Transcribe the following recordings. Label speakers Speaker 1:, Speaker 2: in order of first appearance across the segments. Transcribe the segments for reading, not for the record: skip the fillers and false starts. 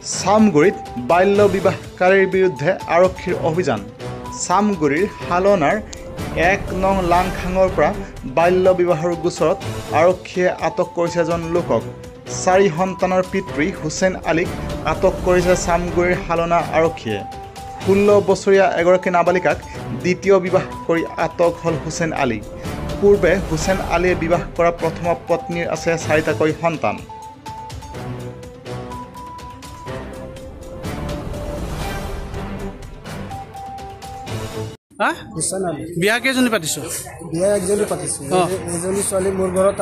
Speaker 1: সামগুৰিত বাল্য বিবাহকাৰীৰ বিৰুদ্ধে আৰক্ষীৰ অভিযান। সামগুৰিৰ হালনাৰ ১ নং লাংখাঙৰ পৰা বাল্য বিবাহৰ গোচৰত আৰক্ষীয়ে আটক কৰিছে এজন লোকক। ৪ সন্তানৰ পিতৃ হুছেইন আলীক আটক কৰিছে সামগুৰিৰ হালনা আৰক্ষীয়ে। ১৬ বছৰীয়া এগৰাকী নাবালিকাক দ্বিতীয় বিবাহ কৰি আটক হ'ল হুছেইন আলী। পূৰ্বে হুছেইন আলীয়ে বিবাহ কৰা প্ৰথম পত্নীৰ আছে ৪টাকৈ সন্তান।
Speaker 2: বিয়া কেইজনী পাতিছো?
Speaker 3: বিয়া একজনী পাতিছো। এজনী ছোৱালী মোৰ ঘৰত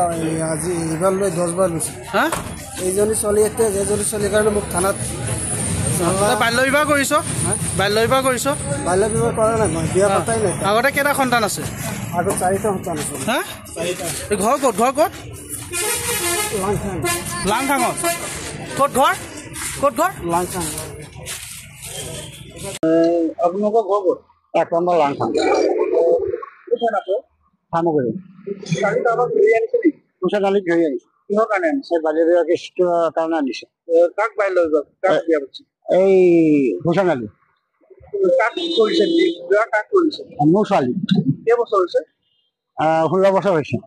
Speaker 3: আজি এইবাৰ লৈ 10 বাৰ গৈছে। এইজনী ছোৱালী এতিয়া এজনী ছোৱালীৰ কাৰণে মোক থানাত
Speaker 2: বাল্য বিবাহ কৰিছ? বাল্য বিবাহ কৰিছ?
Speaker 3: বাল্য বিবাহ কৰা নাই, মই বিয়া পাতাই নাই।
Speaker 2: আগতে কেইটা সন্তান আছে?
Speaker 3: আৰু 4টা সন্তান আছে।
Speaker 2: ঘৰ ক'ত? ঘৰ ক'ত? লাংখাঙত। ক'ত ঘৰ? ক'ত ঘৰ?
Speaker 3: লাংখাং।
Speaker 2: আপোনালোকৰ ঘৰ ক'ত?
Speaker 3: ১ নম্বৰ লাংখাং। সামগুৰি। হুছেইন আলীক ধৰি আনিছে।
Speaker 2: কিহৰ কাৰণে আনিছে?
Speaker 3: বাল্য বিবাহ কেছটোৰ কাৰণে আনিছে।
Speaker 2: কাক বাল্য বিবাহ? কাক বিয়া পাতিছে?
Speaker 3: এই হুছেইন আলী।
Speaker 2: কাক কৰিছে? বিবাহ কাক কৰিছে?
Speaker 3: মোৰ ছোৱালী।
Speaker 2: কেইবছৰ হৈছে?
Speaker 3: 16 বছৰ হৈছে।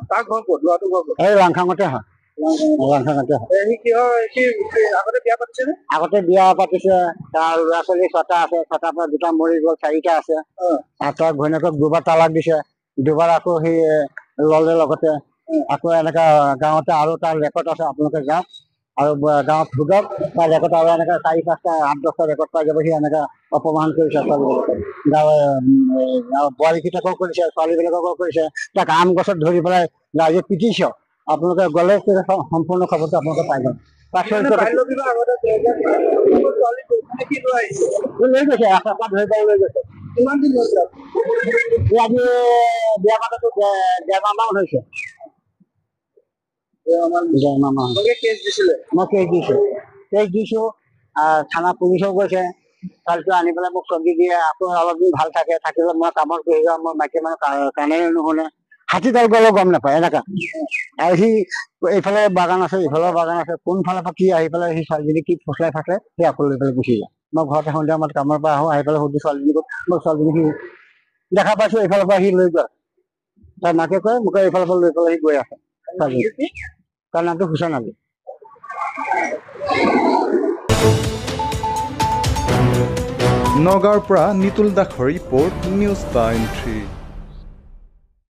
Speaker 2: তাৰ ঘৰ ক'ত? ল'ৰাটোৰ ঘৰ ক'ত?
Speaker 3: এই লাংখাঙতে হয়। লাংখাঙতে হয়।
Speaker 2: আগতে বিয়া পাতিছে নে?
Speaker 3: আগতে বিয়া পাতিছে। তাৰ ল'ৰা ছোৱালী 6টা আছে। 6টাৰ পৰা 2টা মৰি গ'ল, 4টা আছে। তাৰ ঘৈণীয়েকক 2বাৰ তালাক দিছে। 2বাৰ আকৌ সেই ল'লে লগতে। আকৌ এনেকা গাঁৱতে আৰু তাৰ ৰেকৰ্ড আছে, আপোনালোকে যাওক আৰু গাঁৱত সোধক। তাৰ ৰেকৰ্ড আৰু এনেকা 4, 5টা 8, 10টা ৰেকৰ্ড পাই যাব। সি এনেকা অপমান কৰিছে বোৱাৰীকেইটাকো কৰিছে, ছোৱালীবিলাককো কৰিছে। তাক আম গছত ধৰি পেলাই ৰাইজে পিটিছ। আপোনালোকে গ'লে সম্পূৰ্ণ খবৰটো আপোনালোকে পাই যাব। লৈ গৈছে, ৰাস্তাৰ পৰা ধৰি পাই লৈ গৈছে।
Speaker 2: কিমান দিন হৈছে?
Speaker 3: আজি বিয়া পাতাটো 1.5 মাহ হৈছে।
Speaker 2: কেছ দিছিলে?
Speaker 3: মই কেছ দিছো। থানা পুলিচেও গৈছে। ছোৱালীটো আনি পেলাই মোক চব্জি দিয়ে। আকৌ অলপ দিন ভাল থাকে, থাকিলে মই কামত কৰি যাওঁ। মই মাইকী মানুহ কাণে নুশুনে, হাতীডাল গ'লেও গম নাপায় এনেকা। আৰু সি এইফালে বাগান আছে, ইফালে বাগান আছে, কোনফালৰ পৰা কি আহি পেলাই সি ছোৱালীজনী কি ফচলাই থাকে, সি আকৌ লৈ পেলাই গুচি যায়। মই ঘৰতে সন্ধিয়া সময়ত কামৰ পৰা আহোঁ, আহি পেলাই সুধো ছোৱালীজনীক, মই ছোৱালীজনী সি দেখা পাইছো এইফালৰ পৰা সি লৈ গৈ। তাৰ মাকে কয় মোক এইফালৰ পৰা লৈ পেলাই সি গৈ আছে। ছোৱালীজনী তাৰ নামটো হুছেইন আলী।
Speaker 1: নগাঁৱৰ পৰা নিতুল দাসৰ ৰিপৰ্ট, নিউজ টাইম 3।